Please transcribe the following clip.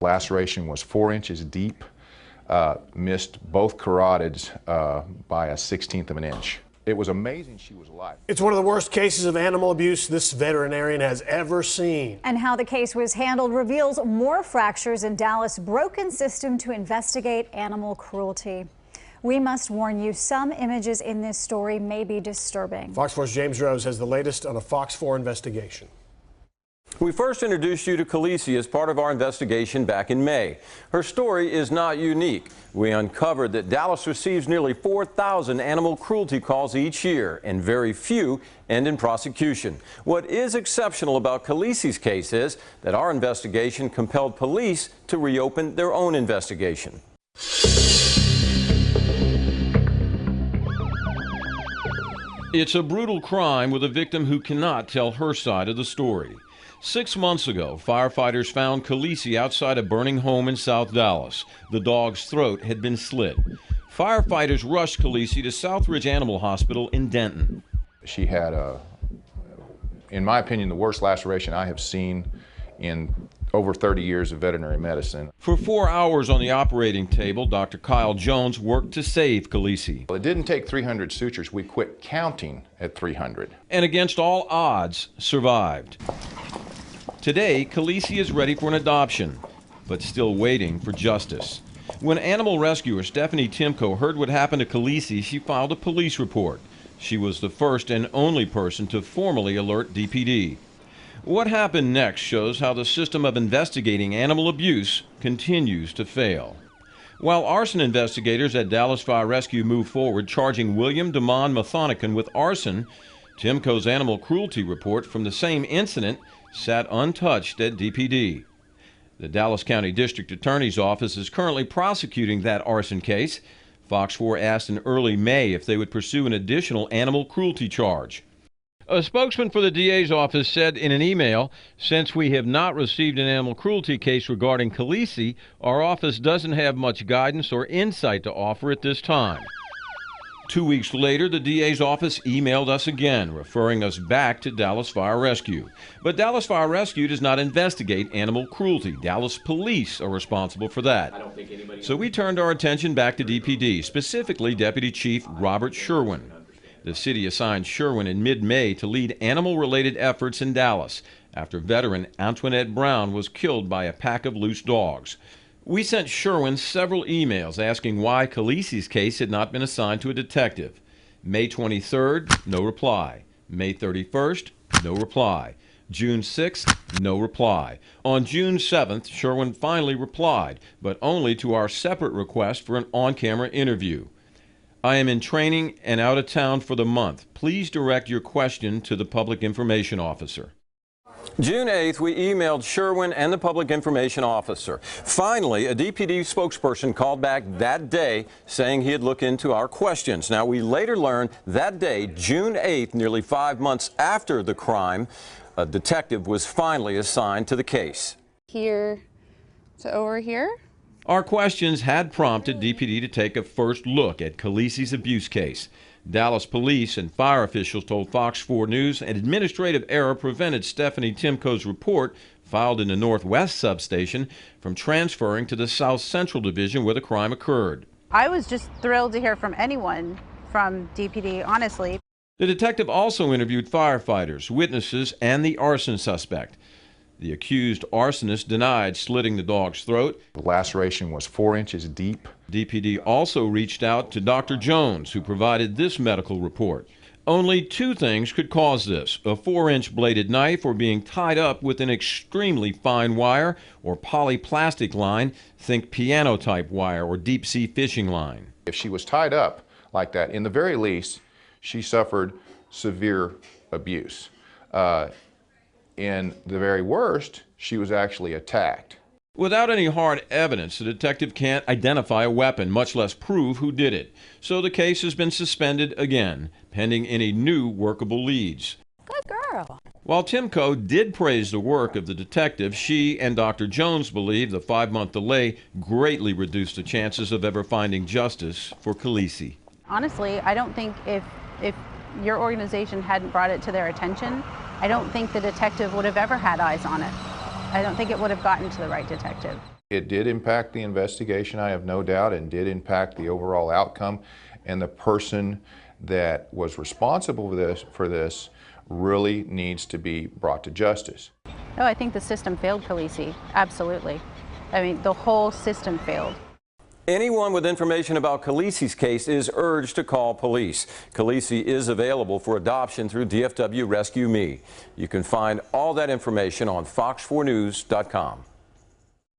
Laceration was 4 inches deep, missed both carotids by a 1/16 of an inch. It was amazing she was alive. It's one of the worst cases of animal abuse this veterinarian has ever seen. And how the case was handled reveals more fractures in Dallas' broken system to investigate animal cruelty. We must warn you, some images in this story may be disturbing. Fox 4's James Rose has the latest on a Fox 4 investigation. We first introduced you to Kisi as part of our investigation back in May. Her story is not unique. We uncovered that Dallas receives nearly 4,000 animal cruelty calls each year, and very few end in prosecution. What is exceptional about Kisi's case is that our investigation compelled police to reopen their own investigation. It's a brutal crime with a victim who cannot tell her side of the story. 6 months ago, firefighters found Kisi outside a burning home in South Dallas. The dog's throat had been slit. Firefighters rushed Kisi to Southridge Animal Hospital in Denton. She had, in my opinion, the worst laceration I have seen in over 30 years of veterinary medicine. For 4 hours on the operating table, Dr. Kyle Jones worked to save Kisi. It didn't take 300 sutures. We quit counting at 300. And against all odds, survived. Today, Kisi is ready for an adoption, but still waiting for justice. When animal rescuer Stephanie Timko heard what happened to Kisi, she filed a police report. She was the first and only person to formally alert DPD. What happened next shows how the system of investigating animal abuse continues to fail. While arson investigators at Dallas Fire Rescue move forward charging William DeMond Mathonican with arson, Timko's animal cruelty report from the same incident sat untouched at DPD. The Dallas County District Attorney's Office is currently prosecuting that arson case. Fox 4 asked in early May if they would pursue an additional animal cruelty charge. A spokesman for the DA's office said in an email, "Since we have not received an animal cruelty case regarding Kisi, our office doesn't have much guidance or insight to offer at this time." 2 weeks later, the DA's office emailed us again, referring us back to Dallas Fire Rescue. But Dallas Fire Rescue does not investigate animal cruelty. Dallas police are responsible for that. So we turned our attention back to DPD, specifically Deputy Chief Robert Sherwin. The city assigned Sherwin in mid-May to lead animal-related efforts in Dallas after veteran Antoinette Brown was killed by a pack of loose dogs. We sent Sherwin several emails asking why Kisi's case had not been assigned to a detective. May 23rd, no reply. May 31st, no reply. June 6th, no reply. On June 7th, Sherwin finally replied, but only to our separate request for an on-camera interview. "I am in training and out of town for the month. Please direct your question to the Public Information Officer." June 8th, we emailed Sherwin and the Public Information Officer. Finally, a DPD spokesperson called back that day saying he'd look into our questions. Now, we later learned that day, June 8th, nearly 5 months after the crime, a detective was finally assigned to the case. Here to over here. Our questions had prompted DPD to take a first look at Kisi's abuse case. Dallas police and fire officials told Fox 4 News an administrative error prevented Stephanie Timko's report, filed in the Northwest substation, from transferring to the South Central Division where the crime occurred. I was just thrilled to hear from anyone from DPD, honestly. The detective also interviewed firefighters, witnesses, and the arson suspect. The accused arsonist denied slitting the dog's throat. The laceration was 4 inches deep. DPD also reached out to Dr. Jones, who provided this medical report. Only two things could cause this: a 4-inch bladed knife, or being tied up with an extremely fine wire or polyplastic line, think piano-type wire or deep-sea fishing line. If she was tied up like that, in the very least, she suffered severe abuse. In the very worst, she was actually attacked. Without any hard evidence, the detective can't identify a weapon, much less prove who did it. So the case has been suspended again, pending any new workable leads. Good girl. While Timko did praise the work of the detective, she and Dr. Jones believe the 5-month delay greatly reduced the chances of ever finding justice for Kisi. Honestly, I don't think if your organization hadn't brought it to their attention, I don't think the detective would have ever had eyes on it. I don't think it would have gotten to the right detective. It did impact the investigation, I have no doubt, and did impact the overall outcome. And the person that was responsible for this really needs to be brought to justice. No, I think the system failed Kisi. Absolutely. I mean, the whole system failed. Anyone with information about Kisi's case is urged to call police. Kisi is available for adoption through DFW Rescue Me. You can find all that information on fox4news.com.